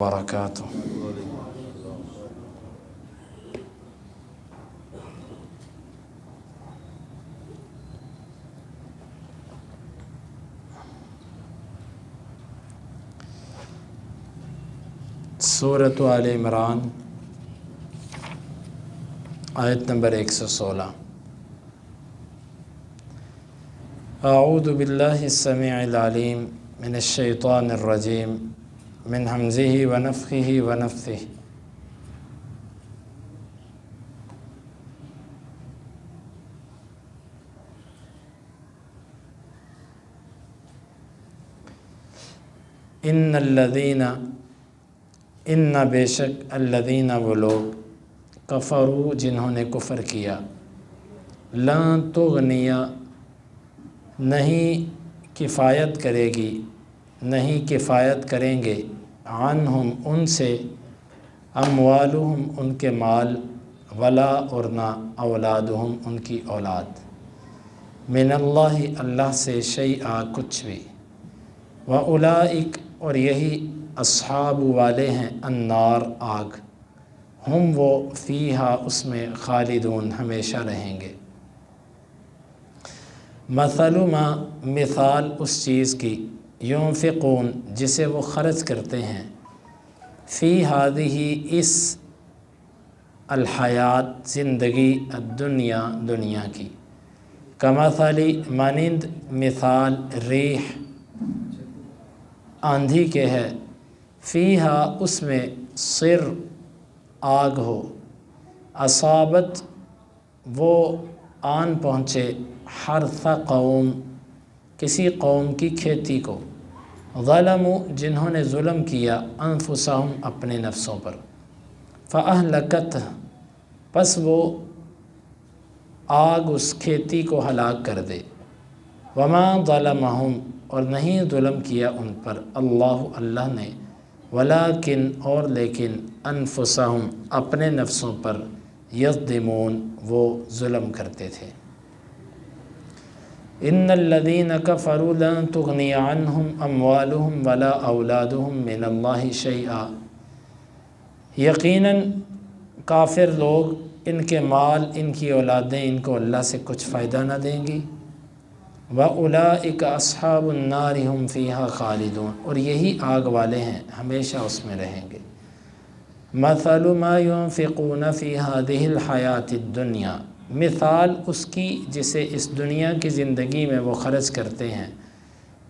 وبرکاتہ۔ سورۃ آل عمران آیت نمبر 116۔ اعوذ باللہ السمیع العلیم من الشیطان الرجیم من ہمزہ ونفخہ ونفثہ۔ ان بے شک الذین وہ لوگ کفروا جنہوں نے کفر کیا، لن تغنیا نہیں کفایت کرے گی، نہیں کفایت کریں گے، عنہم ان سے، اموالہم ان کے مال، ولا اور نہ اولادہم ان کی اولاد، من اللہ اللہ سے شیئا کچھ بھی، وَأُولَئِکَ اور یہی اصحاب والے ہیں، النار آگ، ہم وہ فیہا اس میں خالدون ہمیشہ رہیں گے۔ مثل ما مثال اس چیز کی، ينفقون جسے وہ خرچ کرتے ہیں، فی ہذہ اس الحیات زندگی، الدنیا دنیا کی، کمثل مانند مثال ریح آندھی کے ہے، فیہا اس میں صر آگ ہو، اصابت وہ آن پہنچے، حرث قوم کسی قوم کی کھیتی کو، ظلموا جنہوں نے ظلم کیا، انفسہم اپنے نفسوں پر، فاہلکتہ پس وہ آگ اس کھیتی کو ہلاک کر دے، وما ظلمہم اور نہیں ظلم کیا ان پر اللہ نے، ولیکن اور لیکن، انفسہم اپنے نفسوں پر، یظلمون وہ ظلم کرتے تھے۔ ان الذین کفروا لن تغنی عنہم اموالہم ولا اولادہم من اللہ شیئا، یقیناً کافر لوگ، ان کے مال، ان کی اولادیں ان کو اللہ سے کچھ فائدہ نہ دیں گی، وَأُولَئِكَ أَصْحَابُ النَّارِ هُمْ فِيهَا خَالِدُونَ اور یہی آگ والے ہیں، ہمیشہ اس میں رہیں گے۔ مَثَلُ مَا يُنْفِقُونَ فِي هَذِهِ الْحَيَاةِ الدُّنْيَا مثال اس کی جسے اس دنیا کی زندگی میں وہ خرچ کرتے ہیں،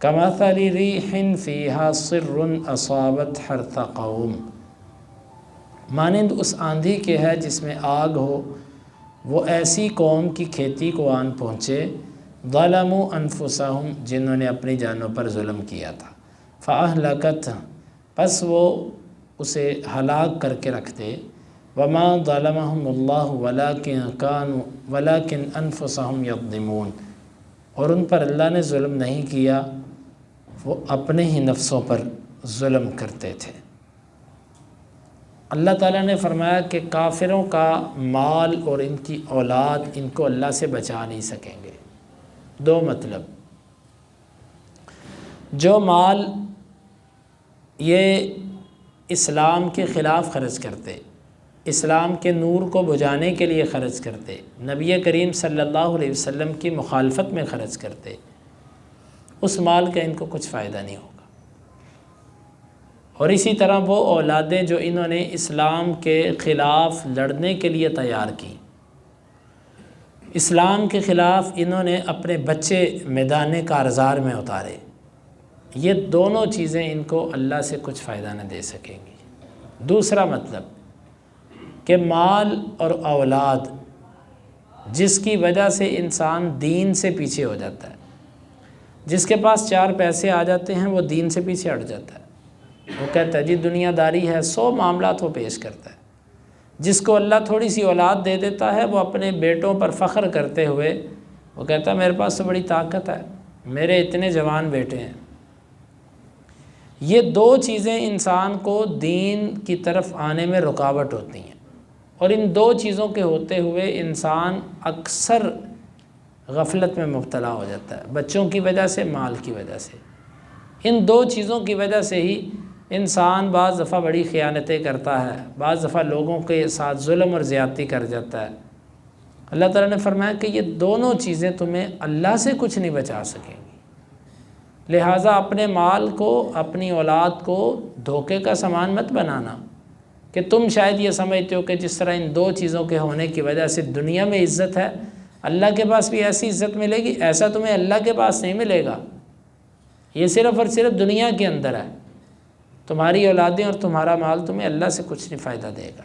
كَمَثَلِ رِيحٍ فِيهَا صِرٌّ أَصَابَتْ حَرْثَ قَوْمٍ مانند اس آندھی کے ہے جس میں آگ ہو، وہ ایسی قوم کی کھیتی کو آن پہنچے، ظلموا انفسہم جنہوں نے اپنی جانوں پر ظلم کیا تھا، فاہلکتہ پس وہ اسے ہلاک کر کے رکھ دے، وما ظلمہم اللہ ولیکن انفسہم یظلمون اور ان پر اللہ نے ظلم نہیں کیا، وہ اپنے ہی نفسوں پر ظلم کرتے تھے۔ اللہ تعالیٰ نے فرمایا کہ کافروں کا مال اور ان کی اولاد ان کو اللہ سے بچا نہیں سکیں گے۔ دو مطلب، جو مال یہ اسلام کے خلاف خرچ کرتے، اسلام کے نور کو بجھانے کے لیے خرچ کرتے، نبی کریم صلی اللہ علیہ وسلم کی مخالفت میں خرچ کرتے، اس مال کا ان کو کچھ فائدہ نہیں ہوگا۔ اور اسی طرح وہ اولادیں جو انہوں نے اسلام کے خلاف لڑنے کے لیے تیار کی، اسلام کے خلاف انہوں نے اپنے بچے میدان کارزار میں اتارے، یہ دونوں چیزیں ان کو اللہ سے کچھ فائدہ نہ دے سکیں گی۔ دوسرا مطلب کہ مال اور اولاد جس کی وجہ سے انسان دین سے پیچھے ہو جاتا ہے، جس کے پاس 4 پیسے آ جاتے ہیں وہ دین سے پیچھے ہٹ جاتا ہے، وہ کہتا ہے جی دنیا داری ہے، 100 معاملات وہ پیش کرتا ہے۔ جس کو اللہ تھوڑی سی اولاد دے دیتا ہے، وہ اپنے بیٹوں پر فخر کرتے ہوئے وہ کہتا ہے میرے پاس تو بڑی طاقت ہے، میرے اتنے جوان بیٹے ہیں۔ یہ 2 چیزیں انسان کو دین کی طرف آنے میں رکاوٹ ہوتی ہیں، اور ان 2 چیزوں کے ہوتے ہوئے انسان اکثر غفلت میں مبتلا ہو جاتا ہے، بچوں کی وجہ سے، مال کی وجہ سے۔ ان 2 چیزوں کی وجہ سے ہی انسان بعض دفعہ بڑی خیانتیں کرتا ہے، بعض دفعہ لوگوں کے ساتھ ظلم اور زیادتی کر جاتا ہے۔ اللہ تعالیٰ نے فرمایا کہ یہ دونوں چیزیں تمہیں اللہ سے کچھ نہیں بچا سکیں گی، لہٰذا اپنے مال کو، اپنی اولاد کو دھوکے کا سامان مت بنانا کہ تم شاید یہ سمجھتے ہو کہ جس طرح ان دو چیزوں کے ہونے کی وجہ سے دنیا میں عزت ہے، اللہ کے پاس بھی ایسی عزت ملے گی۔ ایسا تمہیں اللہ کے پاس نہیں ملے گا، یہ صرف اور صرف دنیا کے اندر ہے۔ تمہاری اولادیں اور تمہارا مال تمہیں اللہ سے کچھ نہیں فائدہ دے گا۔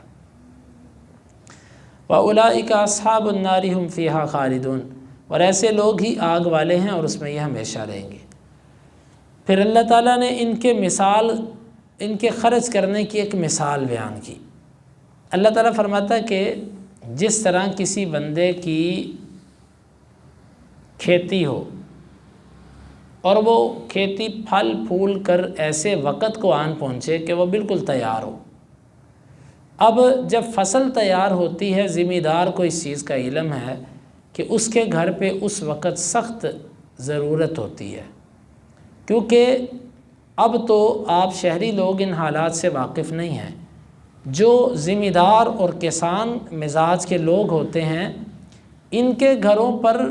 وَأُولَٰئِكَ أَصْحَابُ النَّارِ هُمْ فِيهَا خَالِدُونَ، اور ایسے لوگ ہی آگ والے ہیں اور اس میں یہ ہمیشہ رہیں گے۔ پھر اللہ تعالیٰ نے ان کے خرچ کرنے کی ایک مثال بیان کی۔ اللہ تعالیٰ فرماتا ہے کہ جس طرح کسی بندے کی کھیتی ہو اور وہ کھیتی پھل پھول کر ایسے وقت کو آن پہنچے کہ وہ بالکل تیار ہو، اب جب فصل تیار ہوتی ہے، ذمہ دار کو اس چیز کا علم ہے کہ اس کے گھر پہ اس وقت سخت ضرورت ہوتی ہے، کیونکہ اب تو آپ شہری لوگ ان حالات سے واقف نہیں ہیں۔ جو ذمہ دار اور کسان مزاج کے لوگ ہوتے ہیں، ان کے گھروں پر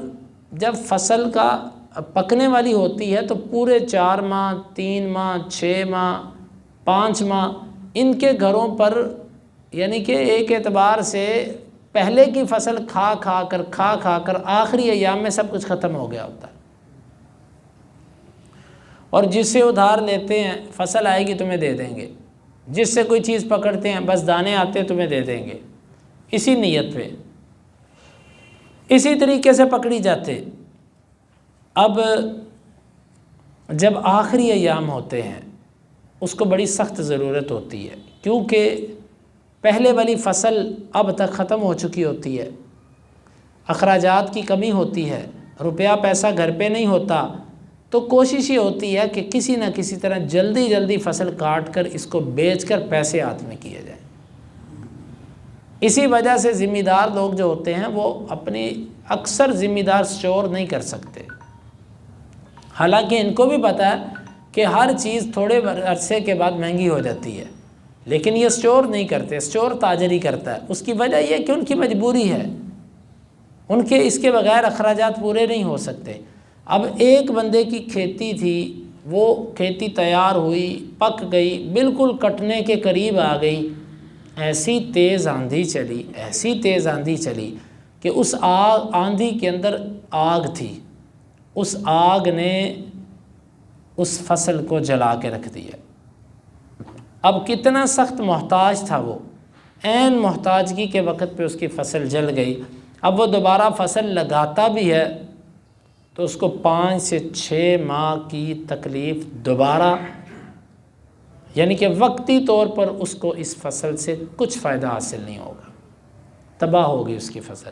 جب فصل کا پکنے والی ہوتی ہے تو پورے 4 ماہ، 3 ماہ، 6 ماہ، 5 ماہ ان کے گھروں پر، یعنی کہ ایک اعتبار سے پہلے کی فصل کھا کھا کر آخری ایام میں سب کچھ ختم ہو گیا ہوتا ہے۔ اور جس سے ادھار لیتے ہیں فصل آئے گی تمہیں دے دیں گے، جس سے کوئی چیز پکڑتے ہیں بس دانے آتے تمہیں دے دیں گے، اسی نیت پہ اسی طریقے سے پکڑی جاتے۔ اب جب آخری ایام ہوتے ہیں اس کو بڑی سخت ضرورت ہوتی ہے، کیونکہ پہلے والی فصل اب تک ختم ہو چکی ہوتی ہے، اخراجات کی کمی ہوتی ہے، روپیہ پیسہ گھر پہ نہیں ہوتا، تو کوشش یہ ہوتی ہے کہ کسی نہ کسی طرح جلدی فصل کاٹ کر اس کو بیچ کر پیسے ہاتھ میں کیے جائیں۔ اسی وجہ سے ذمہ دار لوگ جو ہوتے ہیں وہ اپنی اکثر ذمہ دار اسٹور نہیں کر سکتے، حالانکہ ان کو بھی پتہ ہے کہ ہر چیز تھوڑے عرصے کے بعد مہنگی ہو جاتی ہے، لیکن یہ اسٹور نہیں کرتے، اسٹور تاجری کرتا ہے۔ اس کی وجہ یہ کہ ان کی مجبوری ہے، ان کے اس کے بغیر اخراجات پورے نہیں ہو سکتے۔ اب ایک بندے کی کھیتی تھی، وہ کھیتی تیار ہوئی، پک گئی، بالکل کٹنے کے قریب آ گئی، ایسی تیز آندھی چلی کہ اس آندھی کے اندر آگ تھی، اس آگ نے اس فصل کو جلا کے رکھ دیا۔ اب کتنا سخت محتاج تھا وہ، عین محتاجگی کے وقت پہ اس کی فصل جل گئی۔ اب وہ دوبارہ فصل لگاتا بھی ہے تو اس کو 5 سے 6 ماہ کی تکلیف دوبارہ، یعنی کہ وقتی طور پر اس کو اس فصل سے کچھ فائدہ حاصل نہیں ہوگا، تباہ ہوگی اس کی فصل۔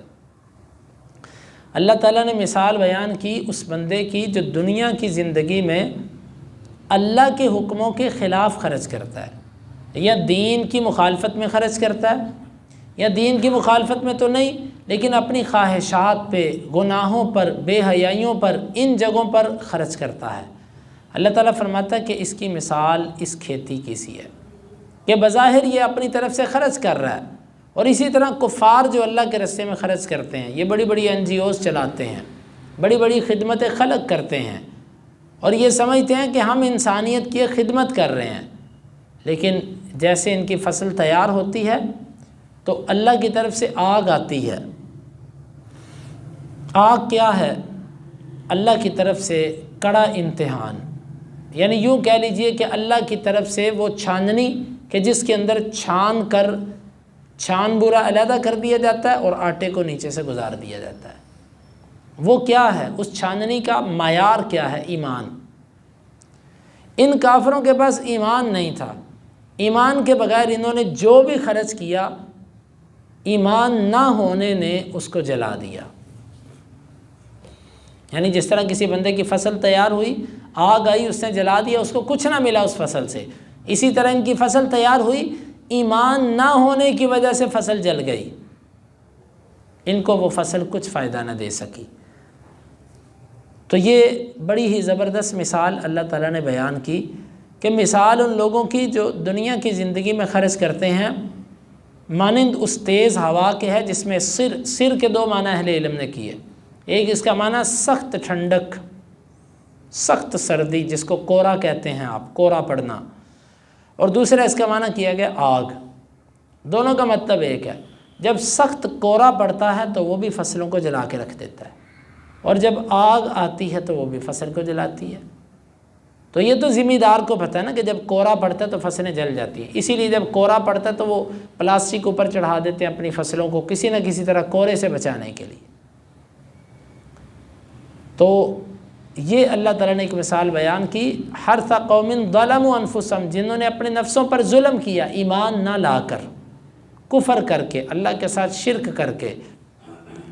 اللہ تعالیٰ نے مثال بیان کی اس بندے کی جو دنیا کی زندگی میں اللہ کے حکموں کے خلاف خرچ کرتا ہے، یا دین کی مخالفت میں خرچ کرتا ہے، یا دین کی مخالفت میں تو نہیں لیکن اپنی خواہشات پہ، گناہوں پر، بے حیائیوں پر، ان جگہوں پر خرچ کرتا ہے۔ اللہ تعالیٰ فرماتا ہے کہ اس کی مثال اس کھیتی کی سی ہے کہ بظاہر یہ اپنی طرف سے خرچ کر رہا ہے، اور اسی طرح کفار جو اللہ کے راستے میں خرچ کرتے ہیں، یہ بڑی بڑی NGOs چلاتے ہیں، بڑی بڑی خدمت خلق کرتے ہیں، اور یہ سمجھتے ہیں کہ ہم انسانیت کی خدمت کر رہے ہیں، لیکن جیسے ان کی فصل تیار ہوتی ہے تو اللہ کی طرف سے آگ آتی ہے۔ آگ کیا ہے؟ اللہ کی طرف سے کڑا امتحان، یعنی یوں کہہ لیجئے کہ اللہ کی طرف سے وہ چھاننی کہ جس کے اندر چھان برا علیحدہ کر دیا جاتا ہے اور آٹے کو نیچے سے گزار دیا جاتا ہے۔ وہ کیا ہے؟ اس چھاننی کا معیار کیا ہے؟ ایمان۔ ان کافروں کے پاس ایمان نہیں تھا، ایمان کے بغیر انہوں نے جو بھی خرچ کیا، ایمان نہ ہونے نے اس کو جلا دیا۔ یعنی جس طرح کسی بندے کی فصل تیار ہوئی، آگ آئی، اس نے جلا دیا، اس کو کچھ نہ ملا اس فصل سے، اسی طرح ان کی فصل تیار ہوئی، ایمان نہ ہونے کی وجہ سے فصل جل گئی، ان کو وہ فصل کچھ فائدہ نہ دے سکی۔ تو یہ بڑی ہی زبردست مثال اللہ تعالیٰ نے بیان کی کہ مثال ان لوگوں کی جو دنیا کی زندگی میں خرچ کرتے ہیں مانند اس تیز ہوا کے ہے جس میں سر کے دو معنی اہل علم نے کیے. ایک اس کا معنی سخت ٹھنڈک، سخت سردی جس کو کورا کہتے ہیں آپ، کورا پڑنا، اور دوسرا اس کا معنی کیا گیا آگ. دونوں کا مطلب ایک ہے. جب سخت کورا پڑتا ہے تو وہ بھی فصلوں کو جلا کے رکھ دیتا ہے، اور جب آگ آتی ہے تو وہ بھی فصل کو جلاتی ہے. تو یہ تو ذمہ دار کو پتہ ہے نا کہ جب کورا پڑتا ہے تو فصلیں جل جاتی ہیں. اسی لیے جب کورا پڑتا ہے تو وہ پلاسٹک اوپر چڑھا دیتے ہیں اپنی فصلوں کو کسی نہ کسی طرح کورے سے بچانے کے لیے. تو یہ اللہ تعالیٰ نے ایک مثال بیان کی، حرث قوم ظلموا انفسہم، جنہوں نے اپنے نفسوں پر ظلم کیا ایمان نہ لا کر، کفر کر کے، اللہ کے ساتھ شرک کر کے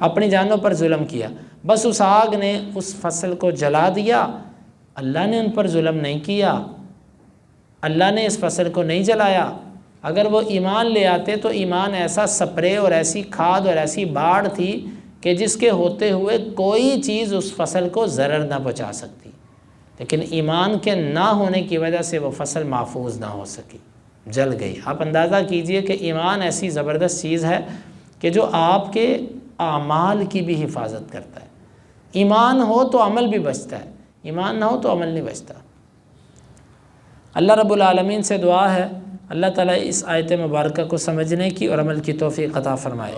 اپنی جانوں پر ظلم کیا. بس اس آگ نے اس فصل کو جلا دیا. اللہ نے ان پر ظلم نہیں کیا، اللہ نے اس فصل کو نہیں جلایا. اگر وہ ایمان لے آتے تو ایمان ایسا سپرے اور ایسی کھاد اور ایسی باڑ تھی کہ جس کے ہوتے ہوئے کوئی چیز اس فصل کو ضرر نہ پہنچا سکتی، لیکن ایمان کے نہ ہونے کی وجہ سے وہ فصل محفوظ نہ ہو سکی، جل گئی. آپ اندازہ کیجئے کہ ایمان ایسی زبردست چیز ہے کہ جو آپ کے اعمال کی بھی حفاظت کرتا ہے. ایمان ہو تو عمل بھی بچتا ہے، ایمان نہ ہو تو عمل نہیں بچتا. اللہ رب العالمین سے دعا ہے اللہ تعالیٰ اس آیت مبارکہ کو سمجھنے کی اور عمل کی توفیق عطا فرمائے.